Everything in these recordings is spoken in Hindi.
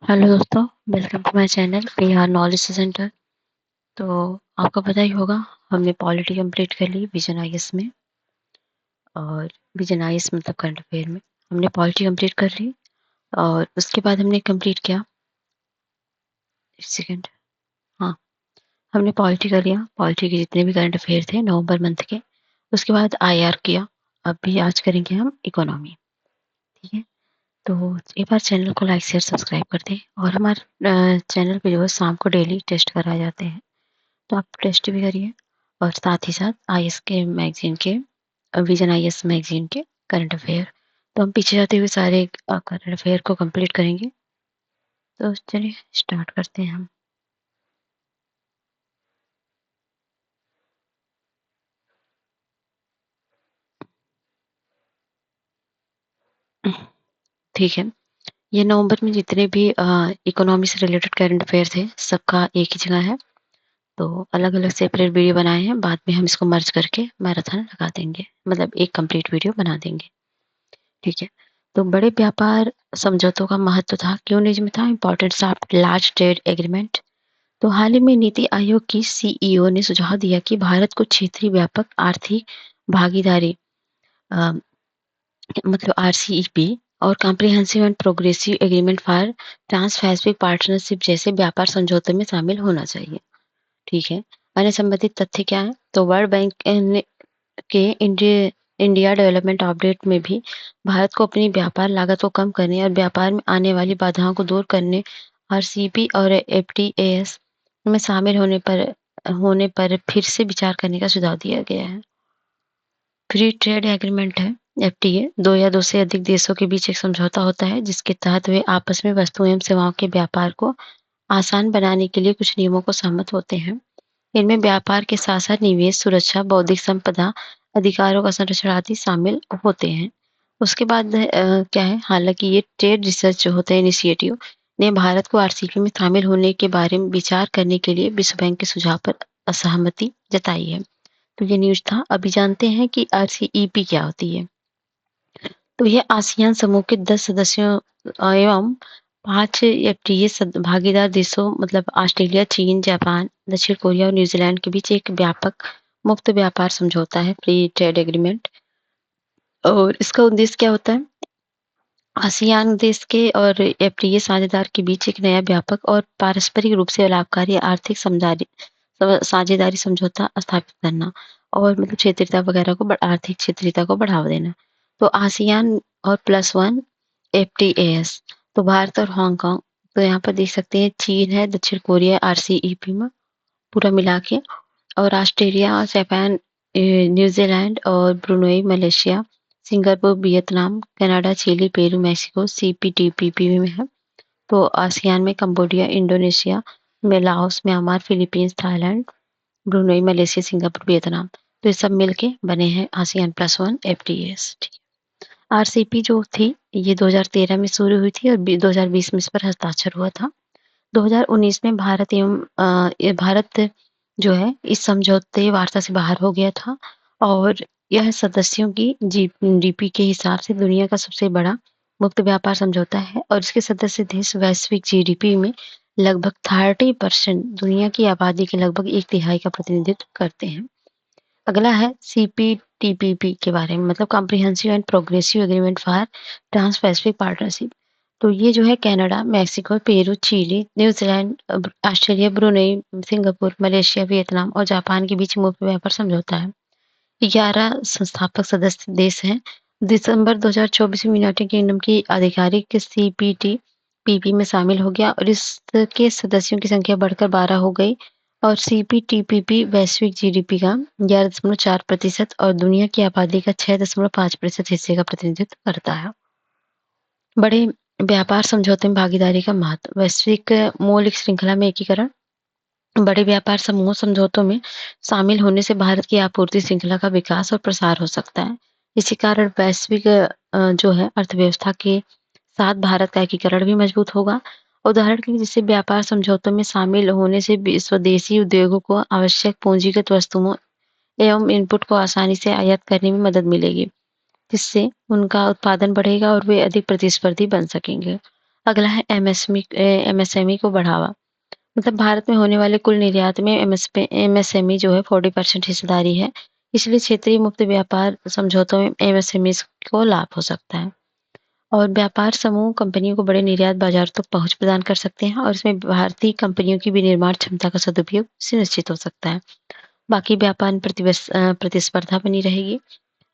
हेलो दोस्तों, welcome to my channel PR knowledge centre. तो आपको पता ही होगा, हमने पॉलिटी कंप्लीट कर ली विजन आईएएस में। और विजन आईएएस मतलब करंट अफेयर में हमने पॉलिटी कंप्लीट कर ली। और उसके बाद हमने कंप्लीट किया, एक सेकेंड, हाँ, हमने पॉलिटी कर लिया। पॉलिटी के जितने भी करंट अफेयर थे नवंबर मंथ के, उसके बाद आईआर किया। अभी आज करेंगे हम इकोनॉमी। ठीक है, तो एक बार चैनल को लाइक शेयर सब्सक्राइब कर दें। और हमारे चैनल पे जो है शाम को डेली टेस्ट कराए जाते हैं, तो आप टेस्ट भी करिए। और साथ ही साथ आईएएस के मैगजीन के, विजन आईएएस मैगजीन के करंट अफेयर। तो हम पीछे जाते हुए सारे करंट अफेयर को कंप्लीट करेंगे। तो चलिए स्टार्ट करते हैं हम। ठीक है, ये नवंबर में जितने भी इकोनॉमी से रिलेटेड करंट अफेयर थे, सबका एक ही जगह है। तो अलग अलग सेपरेट वीडियो बनाए हैं, बाद में हम इसको मर्ज करके मैराथन लगा देंगे, मतलब एक कंप्लीट वीडियो बना देंगे। ठीक है, तो बड़े व्यापार समझौतों का महत्व था, क्यों नहीं में था, importance of large trade agreement. तो हाल ही में नीति आयोग की सीईओ ने सुझाव दिया कि भारत को क्षेत्रीय व्यापक आर्थिक भागीदारी, अ, मतलब आरसीईपी, और comprehensive and progressive agreement for trans Pacific partnership जैसे व्यापार समझौतों में शामिल होना चाहिए। ठीक है, अन्य संबंधित तथ्य क्या है, तो वर्ल्ड बैंक के इंडिया डेवलपमेंट अपडेट में भी भारत को अपनी व्यापार लागत को कम करने और व्यापार में आने वाली बाधाओं को दूर करने, आरसीईपी और एफटीएएस में शामिल होने पर फिर से विचार करने का सुझाव दिया गया है। फ्री ट्रेड एग्रीमेंट है एफटीए, दो या दो से अधिक देशों के बीच एक समझौता होता है जिसके तहत वे आपस में वस्तुओं एवं सेवाओं के व्यापार को आसान बनाने के लिए कुछ नियमों को सहमत होते हैं। इनमें व्यापार के साथ साथ निवेश सुरक्षा, बौद्धिक संपदा अधिकारों का संरक्षण आदि शामिल होते हैं। उसके बाद क्या है, हालांकि ये ट्रेड रिसर्च जो होता है इनिशिएटिव ने भारत को आरसीईपी में शामिल होने के बारे में विचार करने के लिए विश्व बैंक के सुझाव पर असहमति जताई है। तो ये न्यूज था। अभी जानते हैं कि आरसीईपी क्या होती है। तो ये आसियान समूह के 10 सदस्यों एवं 5 एफटीए भागीदार देशों, मतलब ऑस्ट्रेलिया, चीन, जापान, दक्षिण कोरिया और न्यूजीलैंड के बीच एक व्यापक मुक्त व्यापार समझौता है, फ्री ट्रेड एग्रीमेंट। और इसका उद्देश्य क्या होता है, आसियान देश के और एफटीए साझेदार के बीच एक नया व्यापक और पारस्परिक रूप से लाभकारी आर्थिक साझेदारी समझौता स्थापित करना, और मतलब क्षेत्रीयता वगैरह को आर्थिक क्षेत्रीयता को बढ़ावा देना। तो आसियान और +1 एफटीएएस, तो भारत और हांगकांग, तो यहाँ पर देख सकते हैं चीन है, दक्षिण कोरिया आरसीईपी में पूरा मिला के, और ऑस्ट्रेलिया, जापान, न्यूजीलैंड और Brunei, Malaysia, Singapore, Vietnam, Canada, Chile, Peru, Mexico CPTPP में है। तो आसियान में कंबोडिया, इंडोनेशिया में Laos, Myanmar, Philippines, Thailand, Brunei, Malaysia, Singapore, Vietnam. तो ये सब मिलके बने हैं आसियान +1 एफटीएस। आरसीपी जो थी, ये 2013 में शुरू हुई थी और 2020 में इस पर हस्ताक्षर हुआ था। 2019 में भारत जो है इस समझौते वार्ता से बाहर हो गया था। और यह सदस्यों की जीडीपी के हिसाब से दुनिया का सबसे बड़ा मुक्त व्यापार समझौता है, और इसके सदस्य देश वैश्विक जीडीपी में लगभग 30%, दुनिया की आबादी के लगभग एक तिहाई का प्रतिनिधित्व करते हैं। अगला है सीपीटीपीपी के बारे में, मतलब comprehensive and progressive agreement for trans Pacific partnership. तो ये जो है Canada, Mexico, Peru, Chile, New Zealand, Australia, Brunei, Singapore, Malaysia, Vietnam और जापान के बीच मुक्त व्यापार समझौता है। 11 संस्थापक सदस्य देश हैं। दिसंबर 2024 में यूनाइटेड किंगडम की आधिकारिक सीपीटीपीपी में शामिल हो गया और इसके सदस्यों की संख्या बढ़कर 12 हो गई। और सीपीटीपीपी वैश्विक जीडीपी का 11.4% और दुनिया की आबादी का 6.5% हिस्से का प्रतिनिधित्व करता है। बड़े व्यापार समझौते में भागीदारी का महत्व, वैश्विक मौलिक श्रृंखला में एकीकरण। बड़े व्यापार समूह समझौतों में शामिल होने से भारत की आपूर्ति श्रृंखला का विकास और प्रसार हो सकता है। इसी कारण वैश्विक जो है अर्थव्यवस्था के साथ भारत का एकीकरण भी मजबूत होगा। उदाहरण के लिए, जैसे व्यापार समझौतों में शामिल होने से स्वदेशी उद्योगों को आवश्यक पूंजीगत वस्तुओं एवं इनपुट को आसानी से आयात करने में मदद मिलेगी, जिससे उनका उत्पादन बढ़ेगा और वे अधिक प्रतिस्पर्धी बन सकेंगे। अगला है एमएसएमई को बढ़ावा। मतलब भारत में होने वाले कुल निर्यात में एमएसएमई जो है 40% हिस्सेदारी है। इसलिए क्षेत्रीय मुक्त व्यापार समझौतों में एमएसएमई को लाभ हो सकता है। और व्यापार समूह कंपनियों को बड़े निर्यात बाजार तक पहुंच प्रदान कर सकते हैं और इसमें भारतीय कंपनियों की विनिर्माण क्षमता का सदुपयोग सुनिश्चित हो सकता है। बाकी व्यापार में प्रतिस्पर्धा बनी रहेगी।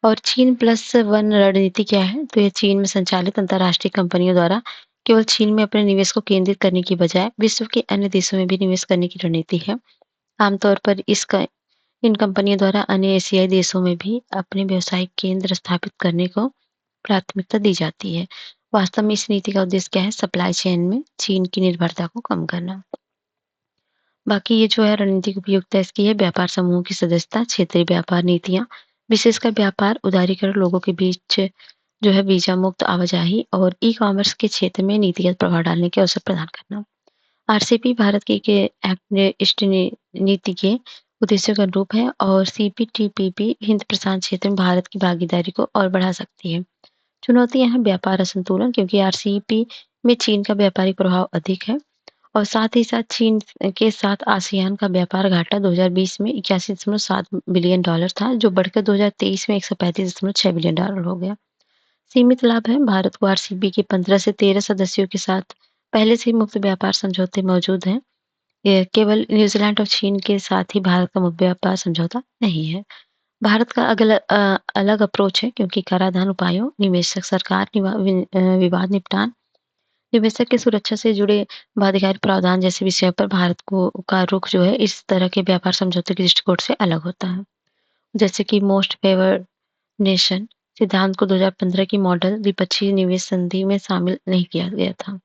और चीन प्लस वन रणनीति क्या है? तो ये चीन में संचालित अंतर्राष्ट्रीय कंपनियों द्वारा केवल चीन में अपने निवेश को केंद्रित करने की बजाय विश्व के अन्य देशों में भी निवेश करने की रणनीति है। आमतौर पर इन कंपनियों द्वारा अन्य एशियाई देशों में भी अपने व्यावसायिक केंद्र स्थापित करने को प्राथमिकता दी जाती है। वास्तव में इस नीति का उद्देश्य क्या है? सप्लाई चेन में चीन की निर्भरता को कम करना। बाकी ये जो है रणनीतिक उपयुक्तता इसकी है व्यापार समूहों की सदस्यता, क्षेत्रीय व्यापार नीतियाँ, विशेषकर व्यापार उदारीकरण, लोगों के बीच जो है वीजा मुक्त आवाजाही और ई-कॉमर्स के क्षेत्र में नीतिगत प्रभाव डालने के अवसर प्रदान करना। आरसीईपी भारत की के एक्ट ईस्ट नीति के उद्देश्यों के अनुरूप है और सीपीटीपीपी हिंद प्रशांत क्षेत्र में भारत की भागीदारी को और बढ़ा सकती है। चुनौतियां हैं व्यापार असंतुलन, क्योंकि आरसीईपी में चीन का व्यापारिक प्रभाव अधिक है और साथ ही साथ चीन के साथ आसियान का व्यापार घाटा 2020 में 81.7 बिलियन डॉलर था, जो बढ़कर 2023 में 135.6 बिलियन डॉलर हो गया। सीमित लाभ है, भारत को आरसीईपी के 15 से 13 सदस्यों के साथ पहले से ही मुक्त व्यापार समझौते मौजूद हैं। ये केवल न्यूजीलैंड और चीन के साथ ही भारत का मुक्त व्यापार समझौता नहीं है। भारत का अलग अप्रोच है, क्योंकि कराधान उपायों, निवेशक सरकार विवाद निपटान, निवेशक की सुरक्षा से जुड़े बाध्यकारी प्रावधान जैसे विषयों पर भारत को का रुख जो है इस तरह के व्यापार समझौते के दृष्टिकोण से अलग होता है। जैसे कि मोस्ट फेवर्ड नेशन सिद्धांत को 2015 की मॉडल द्विपक्षीय निवेश संधि में शामिल नहीं किया गया था।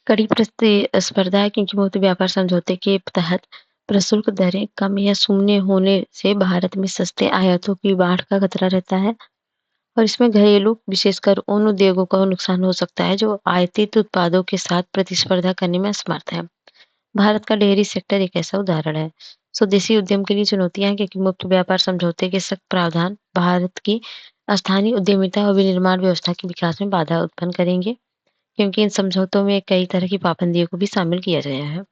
कड़ी प्रतिस्पर्धा है, क्योंकि मुक्त व्यापार समझौते के तहत प्रशुल्क दरें कम या शून्य होने से भारत में सस्ते आयातों की बाढ़ का खतरा रहता है और इसमें घरेलू विशेषकर उन उद्योगों का नुकसान हो सकता है जो आयातित उत्पादों के साथ प्रतिस्पर्धा करने में असमर्थ है। भारत का डेयरी सेक्टर एक ऐसा उदाहरण है। स्वदेशी उद्यम के लिए चुनौतियां हैं, क्योंकि मुक्त व्यापार समझौते के सख्त प्रावधान भारत की स्थानीय उद्यमिता और विनिर्माण व्यवस्था के विकास में बाधा उत्पन्न करेंगे, क्योंकि इन समझौतों में कई तरह की पाबंदियों को भी शामिल किया गया है।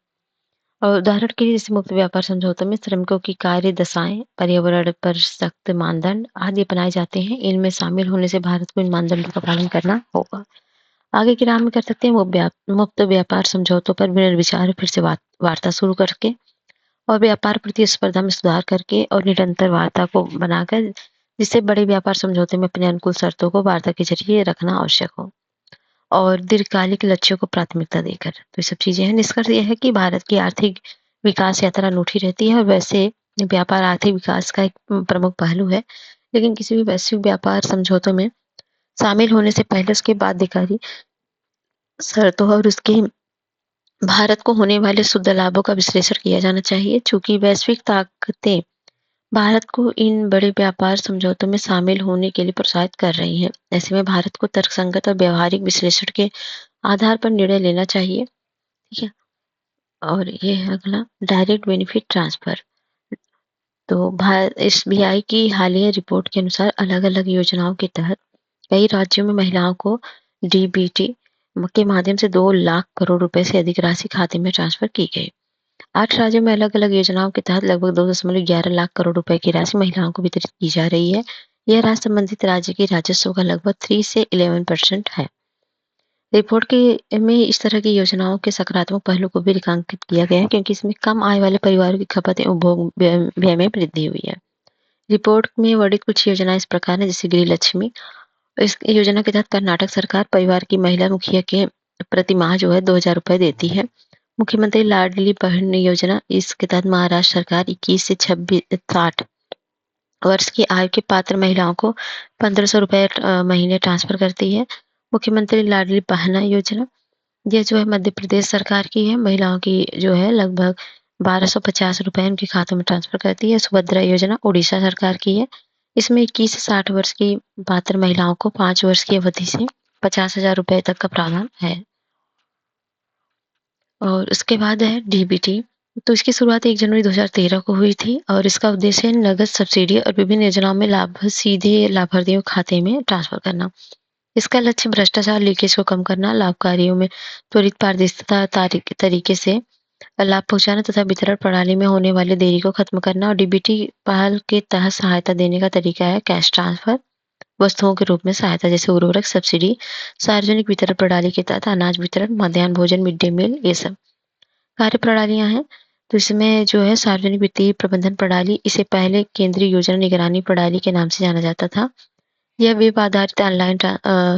और उदाहरण के लिए जैसे मुक्त व्यापार समझौतों में श्रमिकों की कार्य दशाएं, पर्यावरण पर सख्त मानदंड आदि अपनाए जाते हैं। इनमें शामिल होने से भारत को इन मानदंडों का पालन करना होगा। आगे की राह में कर सकते हैं मुक्त व्यापार समझौतों पर पुनर्विचार, फिर से वार्ता शुरू करके और व्यापार प्रतिस्पर्धा में सुधार करके और निरंतर वार्ता को बनाकर, जिससे बड़े व्यापार समझौते में अपने अनुकूल शर्तों को वार्ता के जरिए रखना आवश्यक हो और दीर्घकालिक लक्ष्यों को प्राथमिकता देकर। तो ये सब चीजें हैं। निष्कर्ष यह है कि भारत की आर्थिक विकास यात्रा अनूठी रहती है और वैसे व्यापार आर्थिक विकास का एक प्रमुख पहलू है, लेकिन किसी भी वैश्विक व्यापार समझौतों में शामिल होने से पहले उसके बाध्यकारी शर्तों और उसके भारत को होने वाले शुद्ध लाभों का विश्लेषण किया जाना चाहिए। चूंकि वैश्विक ताकतें भारत को इन बड़े व्यापार समझौतों में शामिल होने के लिए प्रोत्साहित कर रही हैं, ऐसे में भारत को तर्कसंगत और व्यवहारिक विश्लेषण के आधार पर निर्णय लेना चाहिए। ठीक है। और ये है अगला, डायरेक्ट बेनिफिट ट्रांसफर। तो एसबीआई की हालिया रिपोर्ट के अनुसार अलग-अलग योजनाओं के तहत कई राज्यों में महिलाओं को डीबीटी के माध्यम से 2 लाख करोड़ रुपए से अधिक राशि खाते में ट्रांसफर की गई। 8 राज्यों में अलग-अलग योजनाओं के तहत लगभग 2.11 लाख करोड़ रुपए की राशि महिलाओं को वितरित की जा रही है। यह राशि संबंधित राज्य के राजस्व का लगभग 3 से 11% है। रिपोर्ट में इस तरह की योजनाओं के सकारात्मक पहलू को भी रेखांकित किया गया है, क्योंकि इसमें कम आय वाले परिवारों की खपत एवं उपभोग व्यय में वृद्धि हुई है। रिपोर्ट में वर्णित कुछ योजनाएं इस प्रकार है, जैसे गृह लक्ष्मी। इस योजना के तहत कर्नाटक सरकार परिवार की महिला मुखिया के प्रति माह जो है 2,000 रुपए देती है। मुख्यमंत्री लाडली बहन योजना, इसके तहत महाराष्ट्र सरकार 21 से 60 वर्ष की आयु के पात्र महिलाओं को 1,500 रुपए महीने ट्रांसफर करती है। मुख्यमंत्री लाडली बहना योजना, ये जो है मध्य प्रदेश सरकार की है। महिलाओं की जो है लगभग 1,250 रुपए उनके खातों में ट्रांसफर करती है। सुभद्रा योजना उड़ीसा सरकार की है। इसमें 21 से 60 वर्ष की पात्र महिलाओं को 5 वर्ष की अवधि से 50,000 रुपए तक का प्रावधान है। और उसके बाद है डीबीटी। तो इसकी शुरुआत 1 जनवरी 2013 को हुई थी और इसका उद्देश्य है नगद सब्सिडी और विभिन्न योजनाओं में लाभ सीधे लाभार्थियों के खाते में ट्रांसफर करना। इसका लक्ष्य भ्रष्टाचार, लीकेज को कम करना, लाभकारियों में त्वरित पारदर्शिता तरीके से लाभ पहुंचाना तथा वितरण प्रणाली में होने वाली देरी को खत्म करना। और डीबीटी पहल के तहत सहायता देने का तरीका है कैश ट्रांसफर, वस्तुओं के रूप में सहायता जैसे उर्वरक सब्सिडी, सार्वजनिक वितरण प्रणाली के तहत अनाज वितरण, मध्याह्न भोजन, मिड डे मील, ये सब कार्य प्रणालियां हैं। तो इसमें जो है सार्वजनिक वित्तीय प्रबंधन प्रणाली, इसे पहले केंद्रीय योजना निगरानी प्रणाली के नाम से जाना जाता था। यह वेब आधारित ऑनलाइन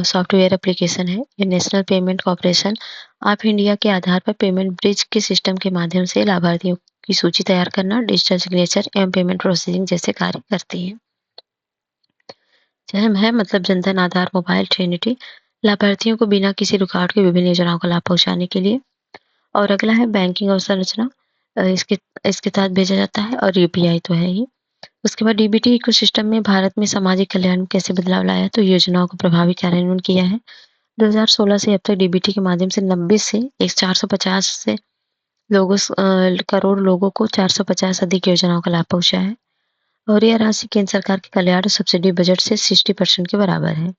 सॉफ्टवेयर एप्लीकेशन है। ये national payment corporation of India के आधार पर पेमेंट ब्रिज के सिस्टम के माध्यम से लाभार्थियों की सूची तैयार करना, डिजिटल सिग्नेचर एवं पेमेंट प्रोसेसिंग जैसे कार्य करती है। जन्म है मतलब जनधन आधार मोबाइल ट्रिनिटी, लाभार्थियों को बिना किसी रुकावट के विभिन्न योजनाओं का लाभ पहुंचाने के लिए। और अगला है बैंकिंग अवसंरचना, इसके इसके तहत भेजा जाता है, और यूपीआई तो है ही। उसके बाद डीबीटी इकोसिस्टम में भारत में सामाजिक कल्याण में कैसे बदलाव लाया, तो योजनाओं को प्रभावी कार्यान्वयन किया है। 2016 से अब तक डीबीटी के माध्यम से 90 से एक 450 से करोड़ लोगों को 450 अधिक योजनाओं का लाभ पहुंचा है। और यह राशि केंद्र सरकार के कल्याण सब्सिडी बजट से 60% के बराबर है।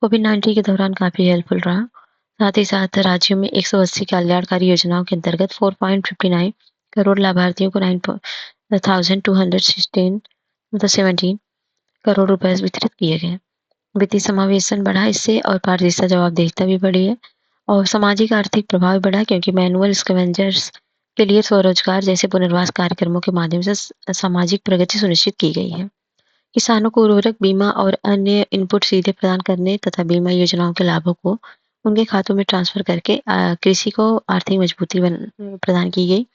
कोविड-19 के दौरान काफी हेल्पफुल रहा। साथ ही साथ राज्यों में 180 कल्याणकारी योजनाओं के अंतर्गत 4.59 करोड़ लाभार्थियों को 9,216 मतलब 17 करोड़ रुपए वितरित किए गए। वित्तीय समावेशन बढ़ा इससे, और पारदर्शिता जवाबदेहिता भी बढ़ी है। और सामाजिक आर्थिक प्रभाव भी बढ़ा, क्योंकि मैनुअल स्कैवेंजर्स के लिए स्वरोजगार जैसे पुनर्वास कार्यक्रमों के माध्यम से सामाजिक प्रगति सुनिश्चित की गई है। किसानों को उर्वरक, बीमा और अन्य इनपुट सीधे प्रदान करने तथा बीमा योजनाओं के लाभों को उनके खातों में ट्रांसफर करके कृषि को आर्थिक मजबूती प्रदान की गई।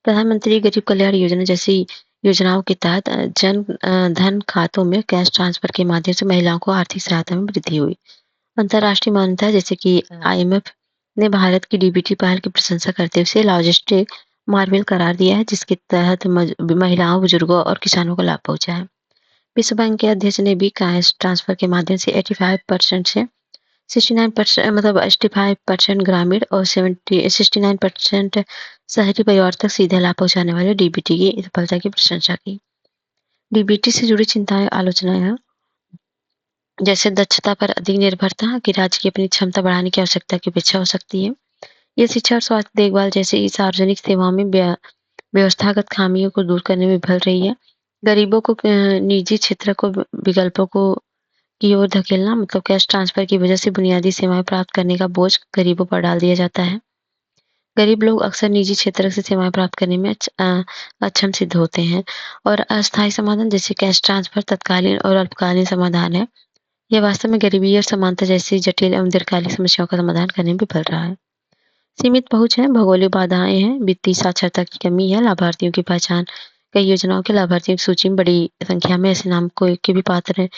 प्रधानमंत्री गरीब कल्याण योजना जैसी योजनाओं के तहत धन खातों में कैश ट्रांसफर के माध्यम से महिलाओं को आर्थिक सहायता में वृद्धि हुई। अंतर्राष्ट्रीय मान्यता जैसे कि आईएमएफ ने भारत की डीबीटी पहल की प्रशंसा करते हुए इसे लॉजिस्टिक मार्वल करार दिया है, जिसके तहत महिलाओं, बुजुर्गों और किसानों को लाभ पहुंचा है। विश्व बैंक के अध्यक्ष ने भी कैश ट्रांसफर के माध्यम से 85% से 69% मतलब 85% ग्रामीण और 69% शहरी परिवार तक सीधे लाभ पहुंचाने वाले डीबीटी की सफलता की प्रशंसा की। डीबीटी से जुड़ी चिंताएं, आलोचनाएं हैं, जैसे दक्षता पर अधिक निर्भरता, कि राज्य की अपनी क्षमता बढ़ाने की आवश्यकता की अपेक्षा हो सकती है। ये शिक्षा और स्वास्थ्य देखभाल जैसे सार्वजनिक सेवाओं में व्यवस्थागत खामियों को दूर करने में विफल रही है। गरीबों को निजी क्षेत्र को विकल्पों को की ओर धकेलना, मतलब कैश ट्रांसफर की वजह से बुनियादी सेवाएं प्राप्त करने का बोझ गरीबों पर डाल दिया जाता है। गरीब लोग अक्सर निजी क्षेत्र से सेवाएं प्राप्त करने में अक्षम सिद्ध होते हैं। और अस्थायी समाधान जैसे कैश ट्रांसफर तत्कालीन और अल्पकालीन समाधान है। यह वास्तव में गरीबी और समानता जैसी जटिल एवं दीर्घकालिक समस्याओं का समाधान करने में विफल रहा है। सीमित पहुंच है, भौगोलिक बाधाएं हैं, वित्तीय साक्षरता की कमी है, लाभार्थियों की पहचान, कई योजनाओं के लाभार्थियों की सूची में बड़ी संख्या में ऐसे नाम को के भी पात्र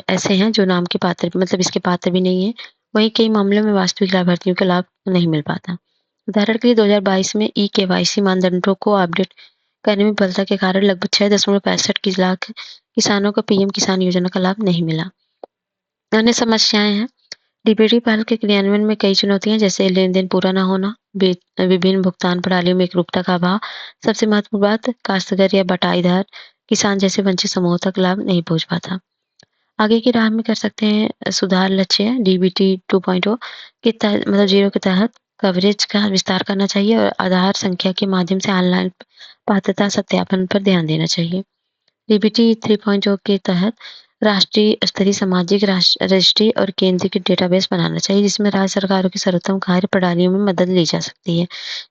ऐसे हैं जो नाम के पात्र मतलब इसके पात्र भी नहीं है। वहीं कई मामलों में वास्तविक लाभार्थियों का लाभ नहीं मिल पाता। उदाहरण के लिए 2022 में ई केवाईसी मानदंडों को अपडेट करने में विफलता के कारण लगभग 6.65 लाख किसानों को पीएम किसान योजना का लाभ नहीं मिला। अन्य समस्याएं हैं, डीबीटी पहल के क्रियान्वयन में कई चुनौतियां जैसे लेन-देन पूरा न होना, विभिन्न भुगतान प्रणालियों में एकरूपता का अभाव, सबसे महत्वपूर्ण बात काश्तकार या बटाईदार किसान जैसे वंचित समूहों तक लाभ नहीं पहुंच पाता। आगे की राह में कर सकते हैं सुधार लक्ष्य डीबीटी 2.0 के तहत मतलब 0 के तहत कवरेज का विस्तार करना चाहिए, और आधार संख्या के माध्यम से ऑनलाइन पात्रता सत्यापन पर ध्यान देना चाहिए। डीबीटी 3.0 के तहत राष्ट्रीय स्तरीय सामाजिक रजिस्ट्री और केंद्रीकृत डेटाबेस बनाना चाहिए, जिसमें राज्य सरकारों की सर्वोत्तम कार्य प्रणालियों में मदद ली जा सकती है।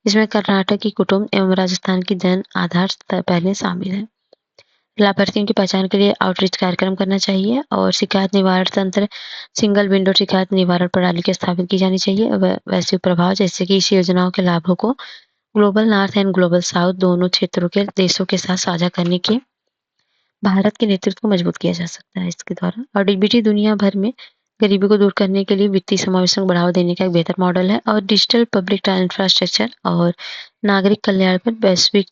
जिसमें कर्नाटक की कुटुंब एवं राजस्थान की जन आधार पहले शामिल है। लाभार्थियों की पहचान के लिए आउटरीच कार्यक्रम करना चाहिए, और शिकायत निवारण तंत्र सिंगल विंडो शिकायत निवारण प्रणाली की स्थापित की जानी चाहिए। वैश्विक प्रभाव जैसे कि इस योजनाओं के लाभों को global north and global south दोनों क्षेत्रों के देशों के साथ साझा करने के भारत के नेतृत्व को मजबूत किया जा सकता है इसके द्वारा। और डीबीटी दुनिया भर में गरीबी को दूर करने के लिए वित्तीय समावेशन को बढ़ावा देने का एक बेहतर मॉडल है, और डिजिटल पब्लिक इंफ्रास्ट्रक्चर और नागरिक कल्याण पर वैश्विक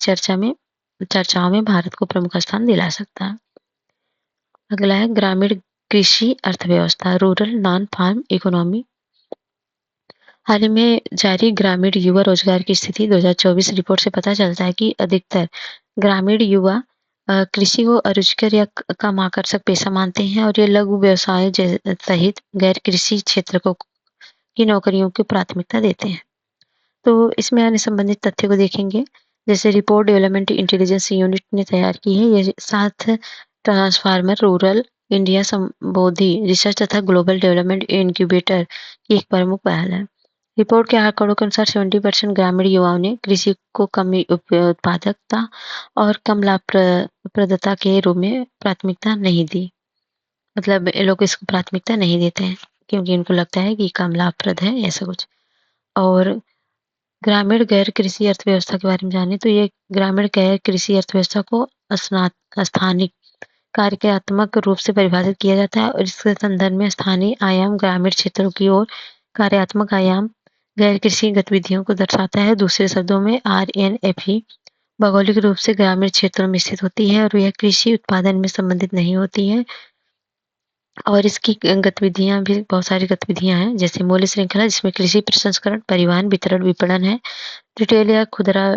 चर्चाओं में भारत को प्रमुख स्थान दिला सकता है। अगला है ग्रामीण कृषि अर्थव्यवस्था, रूरल नॉन फार्म इकोनॉमी। हाल ही में जारी ग्रामीण युवा रोजगार की स्थिति 2024 रिपोर्ट से पता चलता है कि अधिकतर ग्रामीण युवा कृषि को अरुचिकर या कम आकर्षक पेशा मानते हैं और ये लघु व्यवसाय सहित गैर कृषि क्षेत्र को की नौकरियों को प्राथमिकता देते हैं। तो इसमें अन्य संबंधित तथ्यों को देखेंगे, जैसे रिपोर्ट डेवलपमेंट इंटेलिजेंस यूनिट ने तैयार की है। ये 7 ट्रांसफार्मर रूरल इंडिया संबोधि रिसर्च तथा ग्लोबल डेवलपमेंट इंक्यूबेटर की एक प्रमुख पहल है। रिपोर्ट के आंकड़ों के अनुसार 70% ग्रामीण युवाओं ने कृषि को कम उत्पादकता और कम लाभप्रदता के रूप में प्राथमिकता नहीं दी। मतलब ये लोग इसको प्राथमिकता नहीं देते हैं क्योंकि उनको लगता है कि कम लाभप्रद है, ऐसा कुछ। और ग्रामीण गैर कृषि अर्थव्यवस्था के बारे में जानें तो ये ग्रामीण गैर कृषि अर्थव्यवस्था को स्थानिक कार्यात्मक रूप से परिभाषित किया जाता है और इसके संदर्भ में स्थानीय आयाम ग्रामीण क्षेत्रों की ओर कार्यात्मक आयाम गैर कृषि गतिविधियों को दर्शाता है। दूसरे शब्दों में RNFE भौगोलिक रूप से ग्रामीण क्षेत्रों में स्थित होती है और यह कृषि उत्पादन में संबंधित नहीं होती है। और इसकी गतिविधियां भी बहुत सारी गतिविधियां हैं, जैसे मूल्य श्रृंखला जिसमें कृषि प्रसंस्करण, परिवहन, वितरण, विपणन है। रिटेल या खुदरा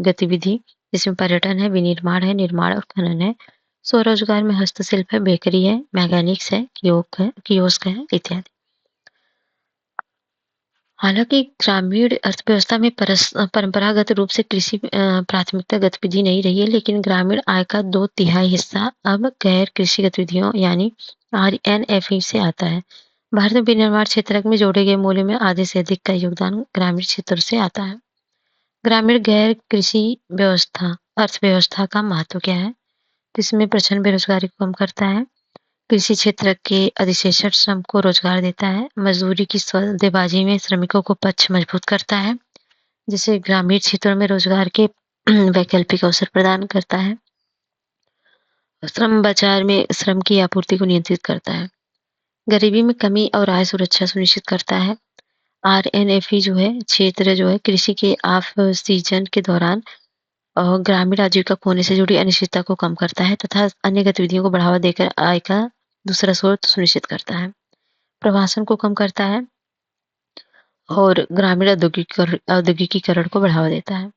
गतिविधि जिसमें पर्यटन है, विनिर्माण है, निर्माण और खनन है। स्वरोजगार में हस्तशिल्प है, बेकरी है, मैकेनिक्स है, कियोस्क है इत्यादि। हालांकि ग्रामीण अर्थव्यवस्था में परंपरागत रूप से कृषि प्राथमिकता गतिविधि नहीं रही है, लेकिन ग्रामीण आय का 2/3 हिस्सा अब गैर कृषि गतिविधियों यानी RNFE से आता है। भारत में विनिर्माण क्षेत्र में जोड़े गए मूल्य में आधे से अधिक का योगदान ग्रामीण क्षेत्र से आता है। ग्रामीण गैर कृषि अर्थव्यवस्था का महत्व क्या है? तो इसमें प्रचंड बेरोजगारी को कम करता है, कृषि क्षेत्र के अधिशेषण श्रम को रोजगार देता है, मजदूरी की सौदेबाजी में श्रमिकों को पक्ष मजबूत करता है, जिससे ग्रामीण क्षेत्रों में रोजगार के वैकल्पिक अवसर प्रदान करता है, श्रम बाजार में श्रम की आपूर्ति को नियंत्रित करता है, गरीबी में कमी और आय सुरक्षा सुनिश्चित करता है। RNFE जो है क्षेत्र जो है कृषि के ऑफ सीजन के दौरान ग्रामीण आजीविका खोने से जुड़ी अनिश्चितता को कम करता है तथा अन्य गतिविधियों को बढ़ावा देकर आय का दूसरा स्रोत सुनिश्चित करता है। प्रवासन को कम करता है और ग्रामीण औद्योगिकीकरण को बढ़ावा देता है।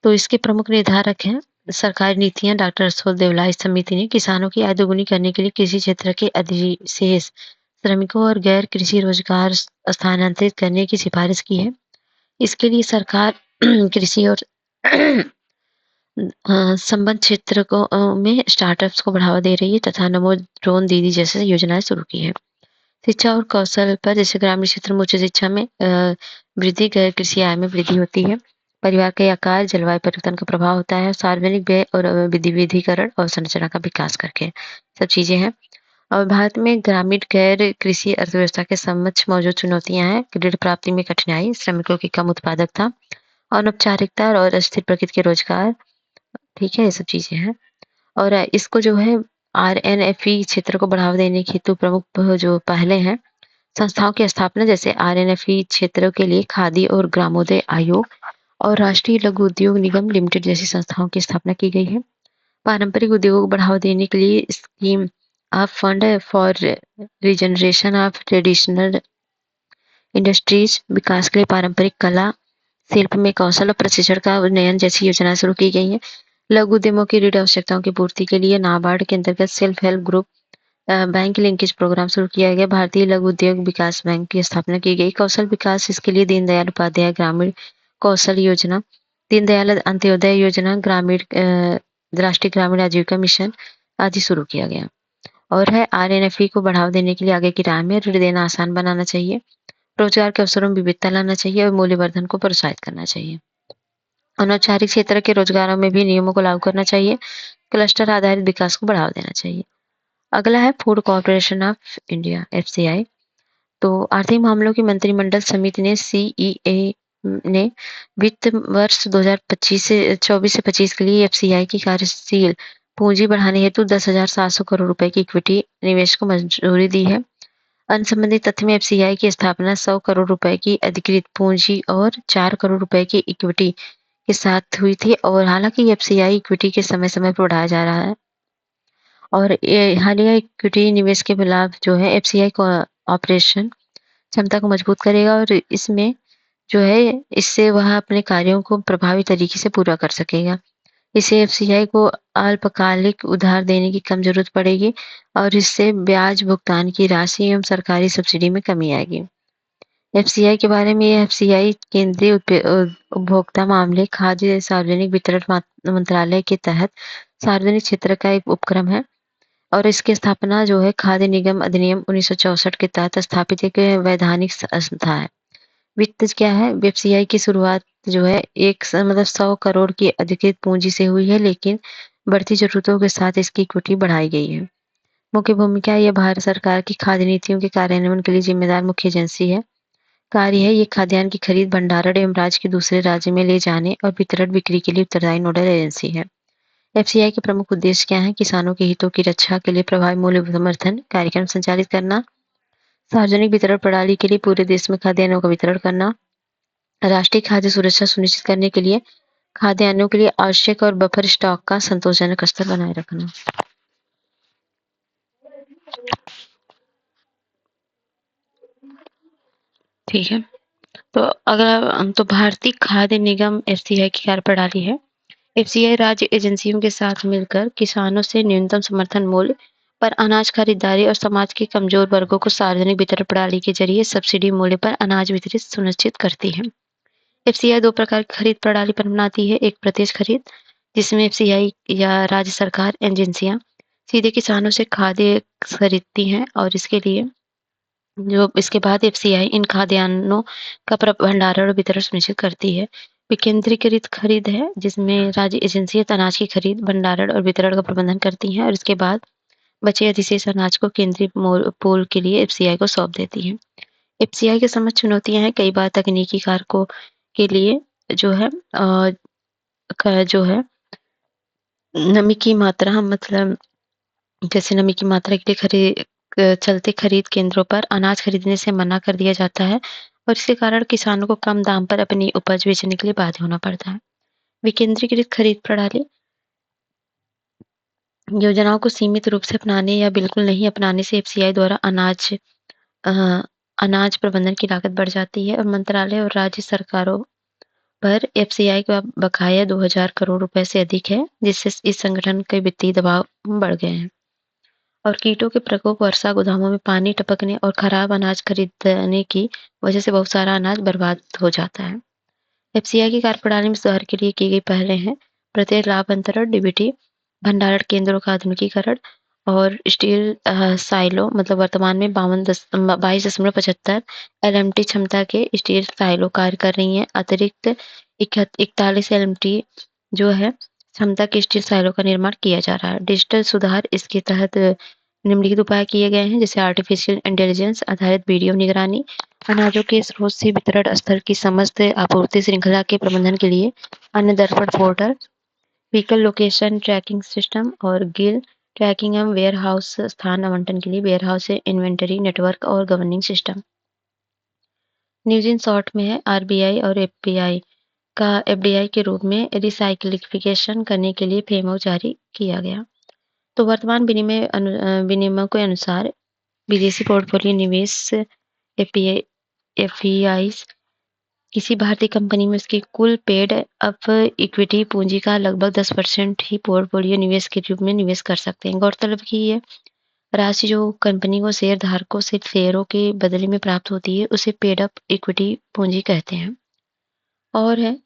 तो इसके प्रमुख निर्धारक हैं सरकारी नीतियां। डॉक्टर अशोक देवलाई समिति ने किसानों की आय दोगुनी करने के लिए कृषि क्षेत्र के अधिशेष श्रमिकों और गैर कृषि रोजगार स्थानांतरित करने की सिफारिश की है। इसके लिए सरकार कृषि और संबद्ध क्षेत्र को में स्टार्टअप्स को बढ़ावा दे रही है तथा नमो ड्रोन दीदी जैसे योजनाएं शुरू की है। शिक्षा और कौशल पर, जैसे ग्रामीण क्षेत्र में उच्च शिक्षा में वृद्धि, गैर कृषि आय में वृद्धि होती है। परिवार के आकार, जलवायु परिवर्तन का प्रभाव होता है, सार्वजनिक व्यय और विधिकरण और संरचना का विकास करके सब चीजें हैं। और भारत में ग्रामीण गैर कृषि अर्थव्यवस्था के समक्ष मौजूद चुनौतियां हैं। ऋण प्राप्ति में कठिनाई, श्रमिकों की कम उत्पादकता, अनौपचारिकता और अस्थिर प्रकृति के रोजगार, ठीक है, ये सब चीजें हैं। और इसको जो है RNFE क्षेत्र को बढ़ावा देने के हेतु प्रमुख जो पहले हैं संस्थाओं की स्थापना, जैसे RNFE क्षेत्रों के लिए खादी और ग्रामोदय आयोग और राष्ट्रीय लघु उद्योग निगम लिमिटेड जैसी संस्थाओं की स्थापना की गई है। पारंपरिक उद्योगों को बढ़ावा देने के लिए scheme of fund for regeneration of traditional industries, विकास के लिए पारंपरिक कला शिल्प में कौशल और प्रशिक्षण का उन्नयन जैसी योजनाएं शुरू की गई हैं। लघु उद्यमों की ऋण आवश्यकताओं की पूर्ति के लिए नाबार्ड के अंतर्गत self help group bank linkage programme शुरू किया गया। भारतीय लघु उद्योग विकास बैंक की स्थापना की गई। कौशल विकास, इसके लिए दीनदयाल उपाध्याय ग्रामीण कौशल योजना, दीनदयाल अंत्योदय योजना, राष्ट्रीय ग्रामीण आजीविका मिशन आदि शुरू किया गया। और है RNFE को बढ़ावा देने के लिए आगे की राह में ऋण देना आसान बनाना चाहिए, रोजगार के अवसरों में विविधता लाना चाहिए और मूल्यवर्धन को प्रोत्साहित करना चाहिए। अनौपचारिक क्षेत्र के रोजगारों में भी नियमों को लागू करना चाहिए। क्लस्टर आधारित विकास को बढ़ावा देना चाहिए। अगला है food corporation of India FCI। तो आर्थिक मामलों की मंत्रिमंडल समिति ने CEA ने वित्त वर्ष 2025 से 24 के लिए FCI की कार्यशील पूंजी बढ़ाने हेतु 10,700 करोड़ रुपए की इक्विटी निवेश को मंजूरी दी है। अन्य संबंधित तथ्य में FCI की स्थापना 100 करोड़ रुपए की अधिकृत पूंजी और 4 करोड़ रुपए की इक्विटी के साथ हुई थी और हालांकि FCI इक्विटी के समय समय पर बढ़ाया जा रहा है और ये हालिया इक्विटी निवेश के लाभ जो है FCI को ऑपरेशन क्षमता को मजबूत करेगा और इसमें जो है इससे वह अपने कार्यों को प्रभावी तरीके से पूरा कर सकेगा। इससे एफसीआई को अल्पकालिक उधार देने की कम जरूरत पड़ेगी और इससे ब्याज भुगतान की राशि एवं सरकारी सब्सिडी में कमी आएगी। एफसीआई के बारे में, एफसीआई केंद्रीय उपभोक्ता मामले खाद्य सार्वजनिक वितरण मंत्रालय के तहत सार्वजनिक क्षेत्र का एक उपक्रम है और इसकी स्थापना जो है खाद्य निगम अधिनियम 1964 के तहत स्थापित एक वैधानिक संस्था है। वित्त क्या है? एफसीआई की शुरुआत जो है मतलब 100 करोड़ की अधिकृत पूंजी से हुई है, लेकिन बढ़ती जरूरतों के साथ इसकी इक्विटी बढ़ाई गई है। मुख्य भूमिका, यह भारत सरकार की खाद्य नीतियों के कार्यान्वयन के लिए जिम्मेदार मुख्य एजेंसी है। कार्य है, ये खाद्यान्न की खरीद, भंडारण एवं राज्य के दूसरे राज्य में ले जाने और वितरण बिक्री के लिए उत्तरदायी नोडल एजेंसी है। एफसीआई के प्रमुख उद्देश्य क्या हैं? किसानों के हितों की रक्षा के लिए प्रभावी मूल्य समर्थन कार्यक्रम संचालित करना, सार्वजनिक वितरण प्रणाली के लिए पूरे देश में खाद्यान्नों का वितरण करना, राष्ट्रीय खाद्य सुरक्षा सुनिश्चित करने के लिए खाद्यान्नों के लिए आवश्यक और बफर स्टॉक का संतोषजनक स्तर बनाए रखना। ठीक है, तो अगर तो भारतीय खाद्य निगम एफसीआई की कार्यप्रणाली है। एफसीआई राज्य एजेंसियों के साथ मिलकर किसानों से न्यूनतम समर्थन मूल्य पर अनाज खरीदारी और समाज के कमजोर वर्गों को सार्वजनिक वितरण प्रणाली के जरिए सब्सिडी मूल्य पर अनाज वितरित सुनिश्चित करती है। एफसीआई 2 प्रकार की खरीद प्रणाली पर बनाती है। एक प्रत्यक्ष खरीद, जिसमें एफसीआई या राज्य सरकार एजेंसियां सीधे किसानों से खाद्य खरीदती हैं और इसके बाद एफसीआई इन खाद्यान्नों का भंडारण और वितरण सुनिश्चित करती है। विकेंद्रीकृत खरीद है, जिसमें राज्य एजेंसियां अनाज की खरीद, भंडारण और वितरण का प्रबंधन करती हैं और इसके बाद बचे अधिशेष अनाज को केंद्रीय पूल के लिए एफसीआई को सौंप देती हैं। एफसीआई के समक्ष चुनौतियां हैं, कई बार तकनीकी कारकों के लिए जो है नमी की मात्रा, मतलब जैसे नमी की मात्रा के लिए चलते खरीद केंद्रों पर अनाज खरीदने से मना कर दिया जाता है और इसके कारण किसानों को कम दाम पर अपनी उपज बेचने के लिए बाध्य होना पड़ता है। विकेंद्रीकृत खरीद प्रणाली योजनाओं को सीमित रूप से अपनाने या बिल्कुल नहीं अपनाने से एफसीआई द्वारा अनाज प्रबंधन की लागत बढ़ जाती है और मंत्रालय और राज्य सरकारों पर एफसीआई का बकाया 2000 करोड़ रुपए से अधिक है, जिससे इस संगठन के वित्तीय दबाव बढ़ गए हैं। और कीटों के प्रकोप, वर्षा, गोदामों में पानी टपकने और खराब अनाज खरीदने की वजह से बहुत सारा अनाज बर्बाद हो जाता है। एफसीआई की कार्यप्रणाली में सुधार के लिए की गई पहलें हैं प्रत्येक लाभ अंतरण, डीबीटी, भंडारण केंद्रों का आधुनिकीकरण और स्टील साइलो, मतलब वर्तमान में 22.75 एलएमटी क्षमता के स्टील साइलो कार्य कर रही हैं। अतिरिक्त 41 एलएमटी जो है क्षमता के स्टील साइलो का निर्माण किया जा रहा है। डिजिटल सुधार, इसके तहत निम्नलिखित उपाय किए गए हैं, जैसे आर्टिफिशियल इंटेलिजेंस आधारित वीडियो निगरानी, अनाजों के स्रोत से वितरण स्थल की समस्त आपूर्ति श्रृंखला के प्रबंधन के लिए अन्य दर्पण portal, vehicle location tracking system और गिल ट्रैकिंग एवं वेयर हाउस स्थान आवंटन के लिए वेयर हाउस इन्वेंटरी नेटवर्क और governing system. News in short में है, आरबीआई और एफपीआई का एफडीआई के रूप में रिसाइक्लिफिकेशन करने के लिए फ्रेमवर्क जारी किया गया। तो वर्तमान विनिमय के अनुसार विदेशी पोर्टफोलियो निवेश एफपीआई किसी भारतीय कंपनी में उसकी कुल पेड अप इक्विटी पूंजी का लगभग 10% ही पोर्टफोलियो निवेश के रूप में निवेश कर सकते हैं। गौरतलब कि ये राशि जो कंपनी को शेयर धारकों से शेयरों के बदले में प्राप्त होती है, उसे पेड अप इक्विटी पूंजी कहते हैं। और है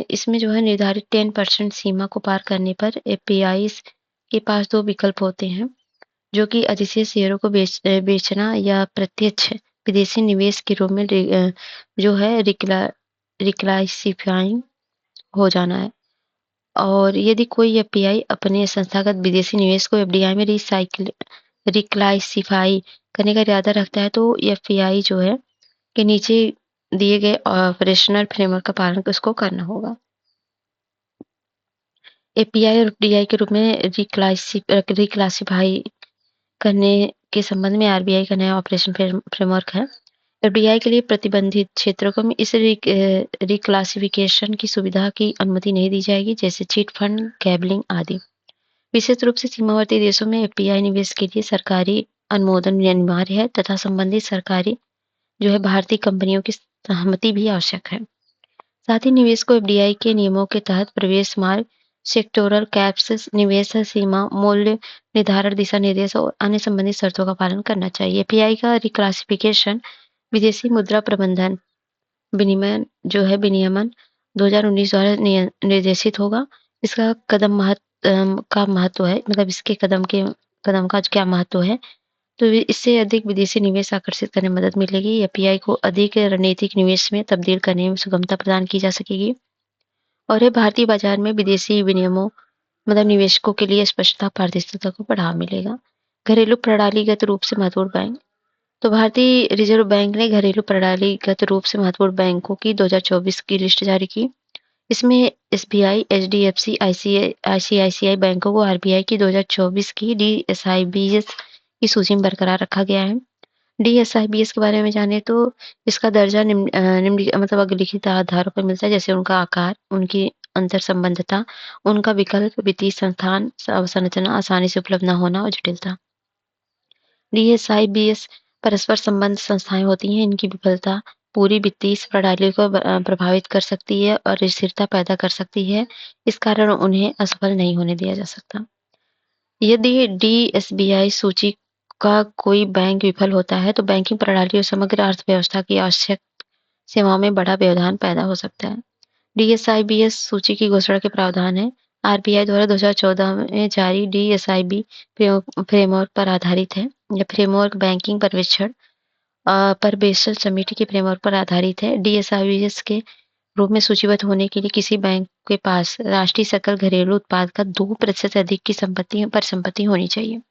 इसमें जो है निर्धारित 10% सीमा को पार करने पर एफपीआई के पास 2 विकल्प होते हैं, जो कि अधिशेष शेयरों को बेचना या प्रत्यक्ष विदेशी निवेश के रूप में जो है रिक्लासिफाइंग हो जाना है। और यदि कोई एफपीआई अपने संस्थागत विदेशी निवेश को एफडीआई में रिक्लासिफाई करने का इरादा रखता है, तो एफपीआई जो है के नीचे दिए गए ऑपरेशनल फ्रेमवर्क का पालन उसको करना होगा। एपीआई और एफडीआई के रूप में रिक्लासिफाई करने के संबंध में आरबीआई का नया ऑपरेशन फ्रेमवर्क है। एफडीआई के लिए प्रतिबंधित क्षेत्रों को इस रिक्लासिफिकेशन की सुविधा की अनुमति नहीं दी जाएगी, जैसे चिट फंड, गैम्बलिंग आदि। विशेष रूप से सीमावर्ती देशों में एफडीआई निवेश के लिए सरकारी अनुमोदन अनिवार्य है तथा संबंधित सरकारी जो है भारतीय कंपनियों की सहमति भी आवश्यक है। साथ ही निवेश को एफडीआई के नियमों के तहत प्रवेश मार्ग सेक्टोरल कैप्स, निवेश सीमा, मूल्य निर्धारण दिशा निर्देश और अन्य संबंधित शर्तों का पालन करना चाहिए। एपीआई का रिक्लासिफिकेशन विदेशी मुद्रा प्रबंधन विनियमन 2019 द्वारा निर्देशित होगा। इसका का महत्व है, मतलब इसके कदम का क्या महत्व है? तो इससे अधिक विदेशी निवेश आकर्षित करने में मदद मिलेगी। एपीआई को अधिक रणनीतिक निवेश में तब्दील करने में सुगमता प्रदान की जा सकेगी और ये भारतीय बाजार में विदेशी विनियमों, मतलब निवेशकों के लिए स्पष्टता, पारदर्शिता को बढ़ावा मिलेगा। घरेलू प्रणालीगत रूप से महत्वपूर्ण बैंक। तो भारतीय रिजर्व बैंक ने घरेलू प्रणालीगत रूप से महत्वपूर्ण बैंकों की 2024 की लिस्ट जारी की। इसमें एसबीआई, एचडीएफसी, आईसीआईसीआई बैंकों को आरबीआई की 2024 की डीएसआईबीएस की सूची में बरकरार रखा गया है। डीएसआईबीएस के बारे में जाने तो इसका दर्जा निम्न मतलब अग्रलिखित आधारों पर मिलता है, जैसे उनका आकार, उनकी अंतर संबंधता, उनका विकल्प, वित्तीय संस्थान संरचना, आसानी से उपलब्ध न होना और जटिलता। डीएसआईबीएस परस्पर संबंध संस्थाएं होती हैं। इनकी विफलता पूरी वित्तीय प्रणाली को प्रभावित कर सकती है और अस्थिरता पैदा कर सकती है। इस कारण उन्हें असफल नहीं होने दिया जा सकता। यदि डीएसबीआई सूची का कोई बैंक विफल होता है तो बैंकिंग प्रणाली और समग्र अर्थव्यवस्था की आवश्यक सेवाओं में बड़ा व्यवधान पैदा हो सकता है। डीएसआईबीएस सूची की घोषणा के प्रावधान है। आरबीआई द्वारा 2014 में जारी डीएसआईबी फ्रेमवर्क पर आधारित है। यह फ्रेमवर्क बैंकिंग पर्यवेक्षण पर बेसल समिति के फ्रेमवर्क पर आधारित है। डीएसआईबीएस के रूप में सूचीबद्ध होने के लिए किसी बैंक के पास राष्ट्रीय सकल घरेलू उत्पाद का 2% से अधिक की संपत्ति होनी चाहिए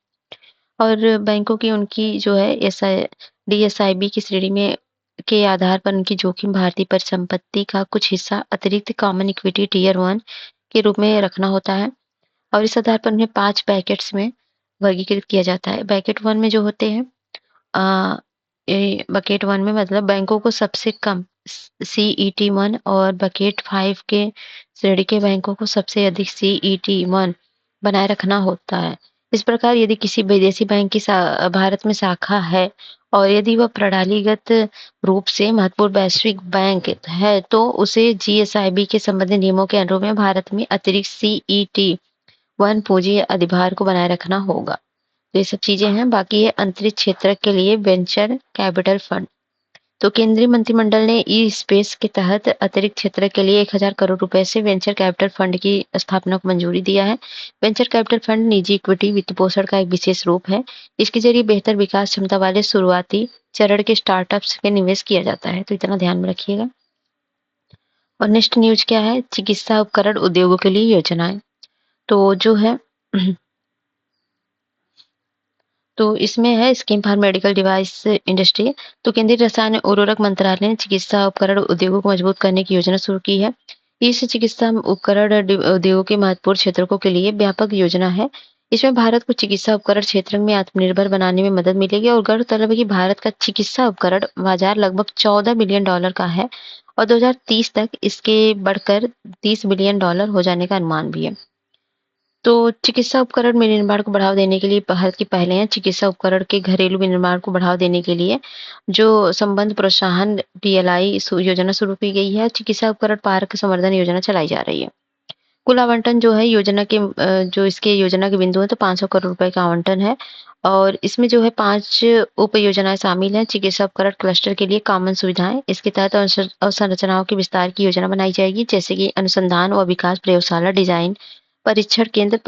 और बैंकों की उनकी जो है डीएसआईबी की श्रेणी में के आधार पर उनकी जोखिम भारतीय परिसंपत्ति का कुछ हिस्सा अतिरिक्त कॉमन इक्विटी टियर 1 के रूप में रखना होता है और इस आधार पर उन्हें 5 पैकेट्स में वर्गीकृत किया जाता है। पैकेट 1 में जो होते हैं बकेट 1 में मतलब बैंकों को सबसे कम CET1 और बकेट 5 के श्रेणी के बैंकों को सबसे अधिक CET1 बनाए रखना होता है। इस प्रकार यदि किसी विदेशी बैंक की भारत में शाखा है और यदि वह प्रणालीगत रूप से महत्वपूर्ण वैश्विक बैंक है तो उसे जीएसआईबी के संबंधित नियमों के अनुरूप में भारत में अतिरिक्त CET1 पूंजी अधिभार को बनाए रखना होगा। तो ये सब चीजें हैं। बाकी है अंतरिक्ष क्षेत्र के लिए वेंचर कैपिटल फंड। तो केंद्रीय मंत्रिमंडल ने ई स्पेस के तहत अतिरिक्त क्षेत्र के लिए 1000 करोड़ रुपए से वेंचर कैपिटल फंड की स्थापना को मंजूरी दिया है। वेंचर कैपिटल फंड निजी इक्विटी वित्त पोषण का एक विशेष रूप है। इसके जरिए बेहतर विकास क्षमता वाले शुरुआती चरण के स्टार्टअप्स में निवेश किया जाता है। तो इतना ध्यान में रखिएगा। और नेक्स्ट न्यूज क्या है? चिकित्सा उपकरण उद्योगों के लिए योजनाएं। तो जो है तो इसमें है scheme for medical device industry. तो केंद्रीय रसायन और उर्वरक मंत्रालय ने चिकित्सा उपकरण उद्योगों को मजबूत करने की योजना शुरू की है। इस चिकित्सा उपकरण उद्योगों के महत्वपूर्ण क्षेत्रों के लिए व्यापक योजना है। इसमें भारत को चिकित्सा उपकरण क्षेत्र में आत्मनिर्भर बनाने में मदद मिलेगी और गौरतलब है कि भारत का चिकित्सा उपकरण बाजार लगभग $14 बिलियन का है और 2030 तक इसके बढ़कर $30 बिलियन हो जाने का अनुमान भी है। तो चिकित्सा उपकरण विनिर्माण को बढ़ावा देने के लिए भारत की पहले हैं। चिकित्सा उपकरण के घरेलू विनिर्माण को बढ़ावा देने के लिए जो संबंध प्रोत्साहन PLI योजना शुरू की गई है। चिकित्सा उपकरण पार्क संवर्धन योजना चलाई जा रही है। कुल आवंटन जो है योजना के जो इसके योजना के बिंदु है तो 500 करोड़ रुपए का आवंटन है और इसमें जो है 5 उप योजनाएं शामिल हैं। चिकित्सा उपकरण क्लस्टर के लिए कॉमन सुविधाएं, इसके तहत अवसंरचनाओं के विस्तार की योजना बनाई जाएगी, जैसे कि अनुसंधान व विकास प्रयोगशाला, डिजाइन परीक्षण केंद्र,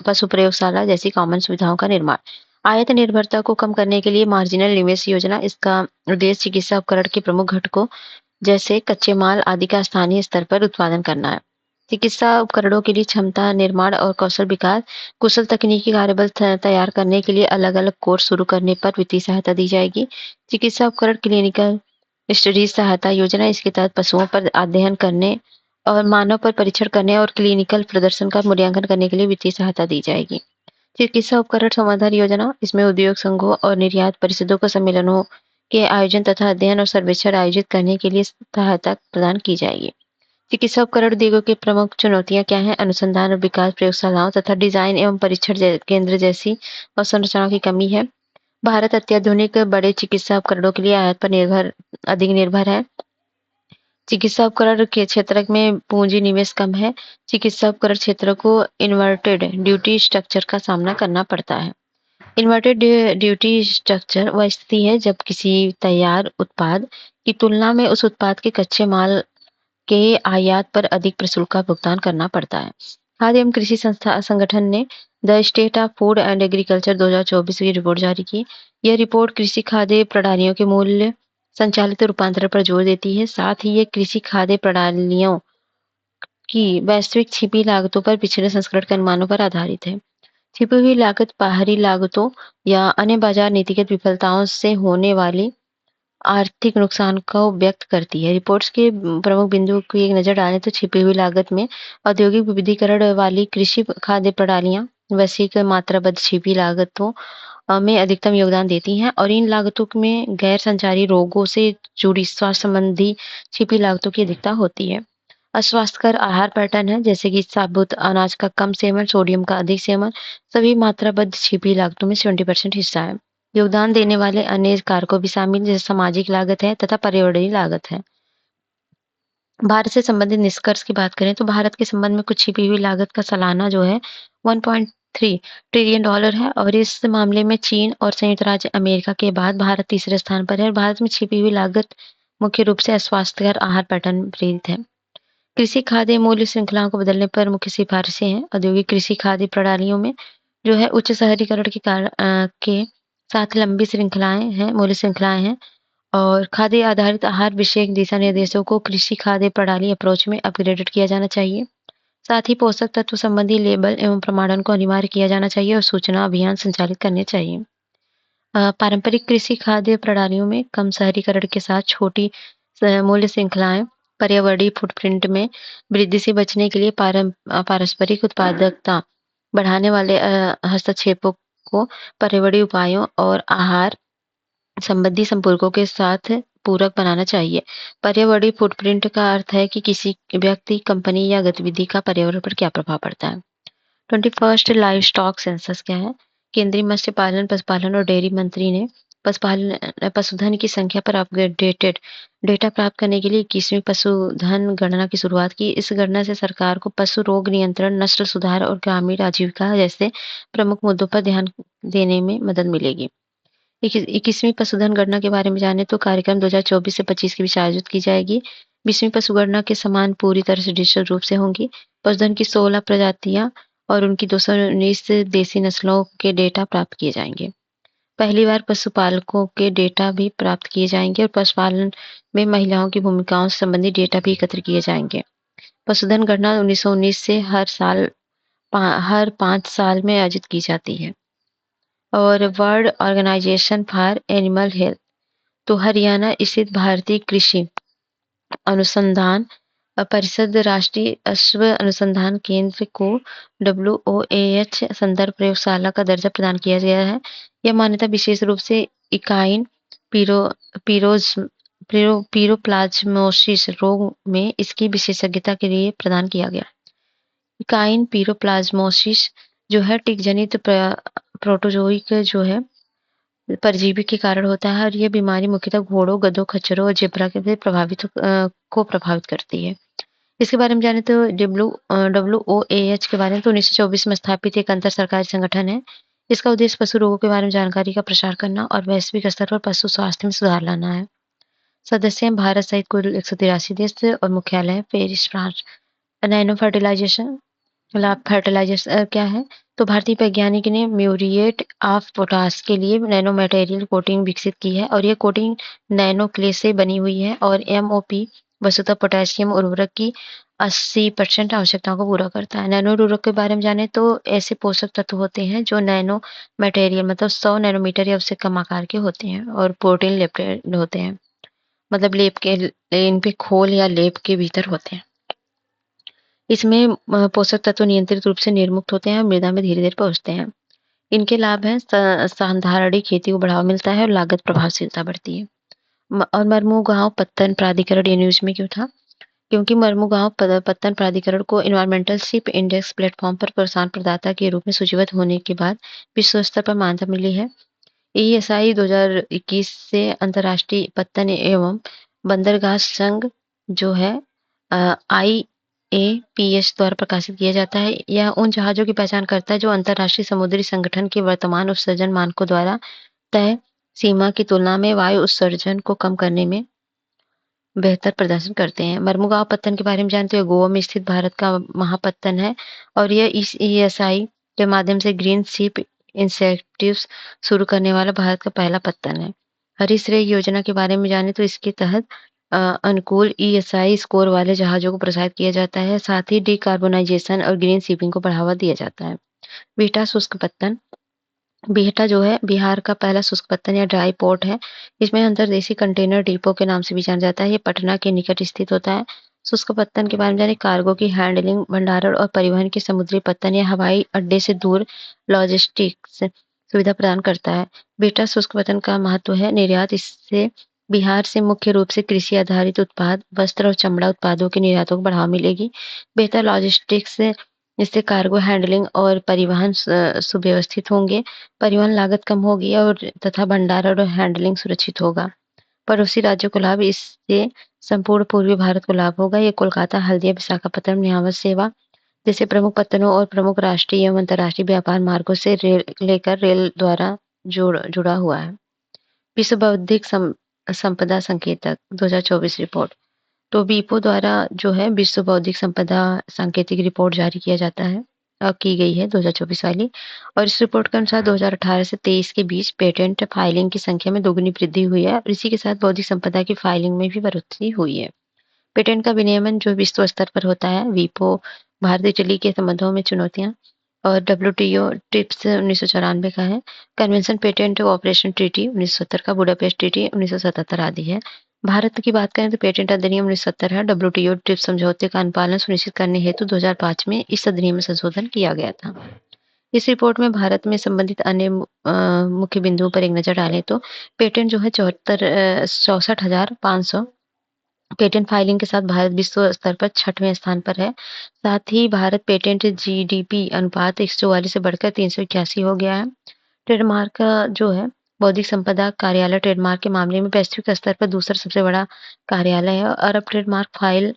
पशु प्रयोगशाला जैसी कॉमन सुविधाओं का निर्माण। आयात निर्भरता को कम करने के लिए मार्जिनल निवेश योजना। इसका उद्देश्य चिकित्सा उपकरण के प्रमुख घटकों जैसे कच्चे माल आदि का स्थानीय स्तर पर उत्पादन करना है। चिकित्सा उपकरणों के लिए क्षमता निर्माण और कौशल विकास, कुशल तकनीकी कार्यबल तैयार करने के लिए अलग अलग कोर्स शुरू करने पर वित्तीय सहायता दी जाएगी। चिकित्सा उपकरण क्लिनिकल स्टडीज सहायता योजना, इसके तहत पशुओं पर अध्ययन करने और मानव पर परीक्षण करने और क्लिनिकल प्रदर्शन का मूल्यांकन करने के लिए वित्तीय सहायता दी जाएगी। चिकित्सा उपकरण संवर्धन योजना, इसमें उद्योग संघों और निर्यात परिषदों को सम्मेलनों के आयोजन तथा अध्ययन और सर्वेक्षण आयोजित करने के लिए सहायता प्रदान की जाएगी। चिकित्सा उपकरण उद्योगों की प्रमुख चुनौतियां क्या हैं? अनुसंधान और विकास प्रयोगशालाओं तथा डिजाइन एवं परीक्षण केंद्र जैसी अवसंरचनाओं की कमी है। भारत अत्याधुनिक बड़े चिकित्सा उपकरणों के लिए आयात पर अधिक निर्भर है। चिकित्सा उपकरण के क्षेत्र में पूंजी निवेश कम है। चिकित्सा उपकरण क्षेत्र को इन्वर्टेड ड्यूटी स्ट्रक्चर का सामना करना पड़ता है। इन्वर्टेड ड्यूटी स्ट्रक्चर वह स्थिति है जब किसी तैयार उत्पाद की तुलना में उस उत्पाद के कच्चे माल के आयात पर अधिक प्रशुल्क का भुगतान करना पड़ता है। खाद्य एवं कृषि संगठन ने the state of food and agriculture 2024 की रिपोर्ट जारी की। यह रिपोर्ट कृषि खाद्य प्रणालियों के मूल्य संचालित रूपांतरण पर जोर देती है। साथ ही ये कृषि खाद्य प्रणालियों की वैश्विक छिपी लागतों पर पिछले संस्करण के अनुमानों पर आधारित है। छिपी हुई लागत बाहरी लागतों या अन्य बाजार नीतिगत विफलताओं से होने वाली आर्थिक नुकसान को व्यक्त करती है। रिपोर्ट्स के प्रमुख बिंदुओं की एक नज़र डालें तो छिपी हुई लागत में औद्योगिक विविधीकरण वाली कृषि खाद्य प्रणालियां वैश्विक मात्राबद्ध छिपी लागतों में अधिकतम योगदान देती हैं और इन लागतों में गैर संचारी रोगों से जुड़ी स्वास्थ्य संबंधी छिपी लागतों की अधिकता होती है। अस्वास्थ्यकर आहार पैटर्न है जैसे कि साबुत अनाज का कम सेवन, सोडियम का अधिक सेवन, सभी मात्राबद्ध छिपी लागतों में 70% हिस्सा है। योगदान देने वाले अन्य कारकों भी शामिल जैसे सामाजिक लागत है तथा पर्यावरणीय लागत है। भारत से संबंधित निष्कर्ष की बात करें तो भारत के संबंध में कुछ छिपी हुई लागत का सालाना जो है 1.3 ट्रिलियन डॉलर है और इस मामले में चीन और संयुक्त राज्य अमेरिका के बाद भारत तीसरे स्थान पर है। भारत में छिपी हुई लागत मुख्य रूप से अस्वास्थ्यकर आहार पैटर्न प्रेरित है। कृषि खाद्य मूल्य श्रृंखलाओं को बदलने पर मुख्य सिफारिशें हैं। औद्योगिक कृषि खाद्य प्रणालियों में जो है उच्च शहरीकरण के कारण के साथ लंबी श्रृंखलाएं हैं, मूल्य श्रृंखलाएं हैं और खाद्य आधारित आहार विषयक दिशा निर्देशों को कृषि खाद्य प्रणाली अप्रोच में अपग्रेडेड किया जाना चाहिए। साथ ही पोषक तत्व संबंधी लेबल एवं प्रमाणन को अनिवार्य किया जाना चाहिए और सूचना अभियान संचालित करने चाहिए। पारंपरिक कृषि खाद्य प्रणालियों में कम शहरीकरण के साथ छोटी मूल्य श्रृंखलाएं पर्यावरणीय फुटप्रिंट में वृद्धि से बचने के लिए पारस्परिक उत्पादकता बढ़ाने वाले हस्तक्षेपों को पर्यावरणीय उपायों और आहार संबंधी संपर्कों के साथ पूरक बनाना चाहिए। पर्यावरणीय फुटप्रिंट का अर्थ है कि किसी व्यक्ति, कंपनी या गतिविधि का पर्यावरण पर क्या प्रभाव पड़ता है। 21st लाइव स्टॉक सेंसस क्या है? केंद्रीय मत्स्य पालन, पशुपालन और डेयरी मंत्री ने पशुधन की संख्या पर अपडेटेड डेटा प्राप्त करने के लिए 21वीं पशुधन गणना की शुरुआत की। इस गणना से सरकार को पशु रोग नियंत्रण, नस्ल सुधार और ग्रामीण आजीविका जैसे प्रमुख मुद्दों पर ध्यान देने में मदद मिलेगी। 21वीं पशुधन गणना के बारे में जाने तो कार्यक्रम 2024 से 25 के बीच आयोजित की जाएगी। 20वीं पशुगणना के समान पूरी तरह से डिजिटल रूप से होंगी। पशुधन की 16 प्रजातियां और उनकी 219 देसी नस्लों के डेटा प्राप्त किए जाएंगे। पहली बार पशुपालकों के डेटा भी प्राप्त किए जाएंगे और पशुपालन में महिलाओं की भूमिकाओं से संबंधित डेटा भी एकत्र किए जाएंगे। पशुधन गणना 1919 से हर 5 साल में आयोजित की जाती है। और world organisation for animal health तो हरियाणा स्थित भारतीय कृषि अनुसंधान परिषद राष्ट्रीय अश्व अनुसंधान केंद्र को WOAH संदर्भ प्रयोगशाला का दर्जा प्रदान किया गया है। यह मान्यता विशेष रूप से इकाइन पीरो पीरोज पीरोप्लाज्मोसिस रोग में इसकी विशेषज्ञता के लिए प्रदान किया गया। इकाइन पीरोप्लाज्मोसिस जो है टिक जनित प्रोटोजोइक जो है परजीवी के कारण होता है और यह बीमारी मुख्यतः घोड़ों, गधों, खच्चरों और जेब्रा के को प्रभावित करती है। इसके बारे में जाने तो WOAH के बारे में तो 1924 में स्थापित एक अंतर सरकारी संगठन है। इसका उद्देश्य पशु रोगों के बारे में जानकारी का प्रसार करना और वैश्विक स्तर पर पशु स्वास्थ्य में सुधार लाना है। सदस्य हैं भारत सहित कुल 183 देश और मुख्यालय है पेरिस, फ्रांस। नैनो फर्टिलाइजेशन लाभ फर्टिलाइजर क्या है? तो भारतीय वैज्ञानिक ने म्यूरिएट ऑफ पोटाश के लिए नैनो मटेरियल कोटिंग विकसित की है और यह कोटिंग नैनो क्ले से बनी हुई है और MOP वस्तुतः पोटेशियम उर्वरक की 80% आवश्यकताओं को पूरा करता है। नैनो उर्वरक के बारे में जाने तो ऐसे पोषक तत्व होते हैं जो नैनो मटेरियल मतलब 100 नैनोमीटर या उससे कम आकार के होते हैं और प्रोटीन लेप्टेड होते हैं, मतलब लेप के इन पे खोल या लेप के भीतर होते हैं। इसमें पोषक तत्व नियंत्रित रूप से निर्मुक्त होते हैं और मृदा में धीरे-धीरे पहुँचते हैं। इनके लाभ हैं संधारणीय खेती को बढ़ावा मिलता है और लागत प्रभावशीलता बढ़ती है। और मरमुगांव पत्तन प्राधिकरण ये न्यूज़ में क्यों था? क्योंकि मरमुगांव पत्तन प्राधिकरण को एनवायरमेंटल शिप इंडेक्स प्लेटफॉर्म पर प्रोत्साहन प्रदाता के रूप में सूचीबद्ध होने के बाद विश्व स्तर पर मान्यता मिली है। ESI 2021 से अंतर्राष्ट्रीय पत्तन एवं बंदरगाह संघ जो है IAPS द्वारा प्रकाशित किया जाता है। यह उन जहाज़ों की पहचान करता है जो अंतर्राष्ट्रीय समुद्री संगठन के वर्तमान उत्सर्जन मानकों द्वारा तय सीमा की तुलना में वायु उत्सर्जन को कम करने में बेहतर प्रदर्शन करते हैं। मर्मुगांव पत्तन के बारे में जानते हो? गोवा में स्थित भारत का महापत्तन है और यह इस ESI के माध्यम से ग्रीन शिप इंसेंटिव्स शुरू करने वाला भारत का पहला पत्तन है। हरित श्रेय योजना के बारे में जाने तो इसके तहत अनुकूल ESI स्कोर वाले जहाजों को प्रोत्साहित किया जाता है। साथ ही डिकार्बोनाइजेशन और ग्रीन शिपिंग को बढ़ावा दिया जाता है। बिहटा शुष्क पत्तन बिहटा जो है बिहार का पहला शुष्क पत्तन या ड्राई पोर्ट है। इसमें अंतर्देशीय कंटेनर डिपो के नाम से भी जाना जाता है। ये पटना के निकट स्थित होता है। शुष्क पत्तन के बारे में जानें। कार्गो की हैंडलिंग, भंडारण और परिवहन के समुद्री पत्तन या हवाई अड्डे से दूर लॉजिस्टिक्स सुविधा प्रदान करता है। बिहटा शुष्क पत्तन का महत्व है निर्यात। इससे बिहार से मुख्य रूप से कृषि आधारित उत्पाद, वस्त्र और चमड़ा उत्पादों के निर्यातों को बढ़ावा मिलेगी। बेहतर लॉजिस्टिक्स इससे कार्गो हैंडलिंग और परिवहन सुव्यवस्थित होंगे। परिवहन लागत कम होगी और तथा भंडारण और हैंडलिंग सुरक्षित होगा। पड़ोसी राज्यों को लाभ, इससे संपूर्ण पूर्वी भारत को लाभ होगा। ये कोलकाता, हल्दिया, विशाखापत्तनम, न्यास सेवा जैसे प्रमुख पत्तनों और प्रमुख राष्ट्रीय एवं अंतर्राष्ट्रीय व्यापार मार्गों से रेल द्वारा जुड़ा हुआ है। विश्व बौद्धिक संपदा संकेतक 2024 रिपोर्ट। तो वीपो द्वारा जो है विश्व बौद्धिक संपदा सांकेतिक रिपोर्ट जारी किया जाता है की गई है 2024 वाली। और इस रिपोर्ट के अनुसार 2018 से 23 के बीच पेटेंट फाइलिंग की संख्या में दोगुनी वृद्धि हुई है और इसी के साथ बौद्धिक संपदा की फाइलिंग में भी बढ़ोतरी हुई है। पेटेंट का विनियमन जो विश्व स्तर पर होता है, वीपो, भारत इटली के संबंधों में चुनौतियां और WTO ट्रिप्स 1994 का है। कन्वेंशन पेटेंट ऑपरेशन ट्रीटी 1970 का, बुडापेस्ट ट्रीटी 1977 आदि है। भारत की बात करें तो पेटेंट अधिनियम 1970 है। WTO ट्रिप्स समझौते का अनुपालन सुनिश्चित करने हेतु 2005 में इस अधिनियम में संशोधन किया गया था। इस रिपोर्ट में भारत में संबंधित अन्य मुख्य बिंदुओं पर एक नजर डालें तो पेटेंट जो है 64,500 पेटेंट फाइलिंग के साथ भारत विश्व स्तर पर 6वें स्थान पर है। साथ ही भारत पेटेंट जीडीपी अनुपात 144 से बढ़कर 381 हो गया है। ट्रेडमार्क का जो है बौद्धिक संपदा कार्यालय ट्रेडमार्क के मामले में वैश्विक स्तर पर दूसरा सबसे बड़ा कार्यालय है और अब ट्रेडमार्क फाइल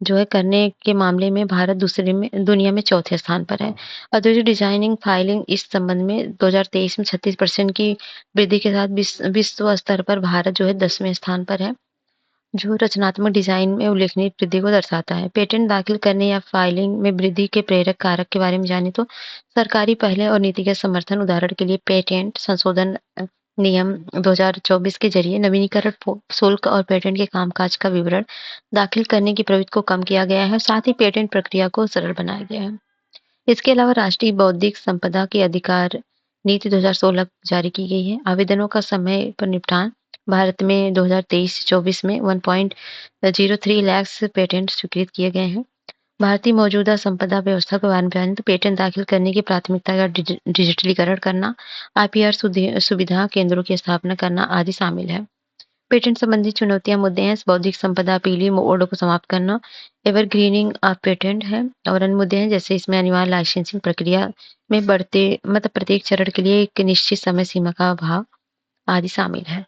जो है करने के मामले में भारत दूसरे में दुनिया में चौथे स्थान पर है। औद्योगिक डिजाइनिंग फाइलिंग इस संबंध में 2023 में 36% की वृद्धि के साथ विश्व स्तर पर भारत जो है 10वें स्थान पर है, जो रचनात्मक डिजाइन में उल्लेखनीय वृद्धि को दर्शाता है। पेटेंट दाखिल करने या फाइलिंग में वृद्धि के प्रेरक कारक के बारे में जाने तो सरकारी पहले और नीतिगत समर्थन, उदाहरण के लिए पेटेंट संशोधन नियम 2024 के जरिए नवीनीकरण शुल्क और पेटेंट के कामकाज का विवरण दाखिल करने की प्रवृत्ति को कम किया गया है। साथ ही पेटेंट प्रक्रिया को सरल बनाया गया है। इसके अलावा राष्ट्रीय बौद्धिक संपदा के अधिकार नीति 2016 जारी की गई है। आवेदनों का समय पर निपटान भारत में 2023-24 में 1.03 लाख पेटेंट स्वीकृत किए गए हैं। भारतीय मौजूदा संपदा व्यवस्था के बारे में जानें तो पेटेंट दाखिल करने की प्राथमिकता का डिजिटलीकरण करना, IPR सुविधा केंद्रों की स्थापना करना आदि शामिल है। पेटेंट संबंधी चुनौतियां मुद्दे हैं बौद्धिक संपदा अपीलीय मोड को समाप्त करना, एवरग्रीनिंग ऑफ पेटेंट है और अन्य मुद्दे हैं जैसे इसमें अनिवार्य लाइसेंसिंग प्रक्रिया में बढ़ते मतलब प्रत्येक चरण के लिए एक निश्चित समय सीमा का अभाव आदि शामिल है।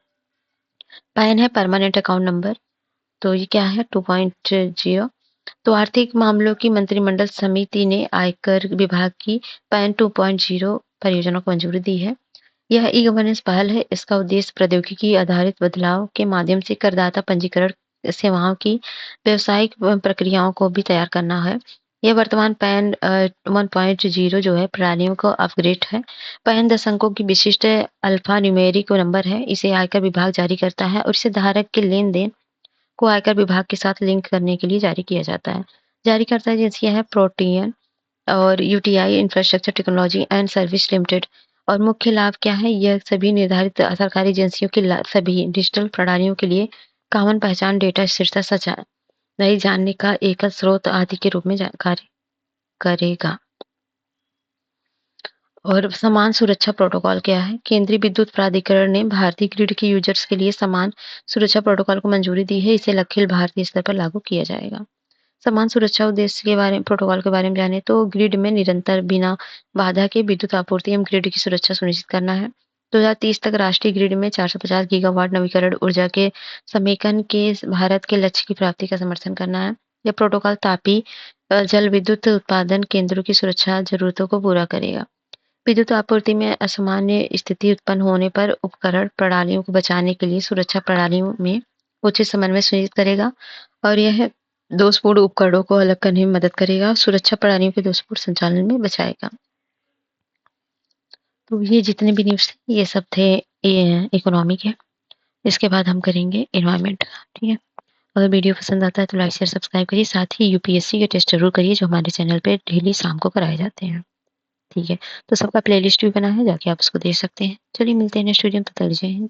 पैन है परमानेंट अकाउंट नंबर, तो ये क्या है 2.0। तो आर्थिक मामलों की मंत्रिमंडल समिति ने आयकर विभाग की पैन 2.0 परियोजना को मंजूरी दी है। यह ई गवर्नेंस पहल है। इसका उद्देश्य प्रौद्योगिकी आधारित बदलाव के माध्यम से करदाता पंजीकरण सेवाओं की व्यावसायिक प्रक्रियाओं को भी तैयार करना है। यह वर्तमान पैन 1.0 जो है प्रणालियों को अपग्रेड है। पैन 10 अंकों की विशिष्ट अल्फा न्यूमेरिक नंबर है। इसे आयकर विभाग जारी करता है और इसे धारक के लेन देन को आयकर विभाग के साथ लिंक करने के लिए जारी किया जाता है। जारीकर्ता एजेंसियां हैं प्रोटियन और UTI infrastructure technology and service limited. और मुख्य लाभ क्या है? यह सभी निर्धारित सरकारी एजेंसियों की सभी डिजिटल प्रणालियों के लिए कॉमन पहचान, डेटा स्थिरता, सच्चाई जानने का एकल स्रोत आदि के रूप में कार्य करेगा। और समान सुरक्षा प्रोटोकॉल क्या है? केंद्रीय विद्युत प्राधिकरण ने भारतीय ग्रिड के यूजर्स के लिए समान सुरक्षा प्रोटोकॉल को मंजूरी दी है। इसे अखिल भारतीय स्तर पर लागू किया जाएगा। समान सुरक्षा उद्देश्य के बारे में प्रोटोकॉल के बारे में जाने तो ग्रिड में निरंतर बिना बाधा के विद्युत आपूर्ति एवं ग्रिड की सुरक्षा सुनिश्चित करना है। 2030 तक राष्ट्रीय ग्रिड में 450 गीगावाट नवीकरण ऊर्जा के समेकन के भारत के लक्ष्य की प्राप्ति का समर्थन करना है। यह प्रोटोकॉल तापी जल विद्युत उत्पादन केंद्रों की सुरक्षा जरूरतों को पूरा करेगा। विद्युत आपूर्ति में असामान्य स्थिति उत्पन्न होने पर उपकरण प्रणालियों को बचाने के लिए सुरक्षा प्रणालियों में उचित समन्वय सुनिश्चित करेगा और यह दोषपूर्ण उपकरणों को अलग करने में मदद करेगा और सुरक्षा प्रणालियों के दोषपूर्ण संचालन में बचाएगा। तो ये जितने भी न्यूज़ थे ये सब थे इकोनॉमी के। इसके बाद हम करेंगे एनवायरनमेंट का, ठीक है? अगर वीडियो पसंद आता है तो लाइक शेयर सब्सक्राइब करिए, साथ ही यूपीएससी के टेस्ट जरूर करिए जो हमारे चैनल पे डेली शाम को कराए जाते हैं, ठीक है? तो सबका प्लेलिस्ट भी बना है, जाके आप उसको देख सकते हैं। चलिए मिलते हैं नेक्स्ट वीडियो में, तब तक के लिए जय हिंद।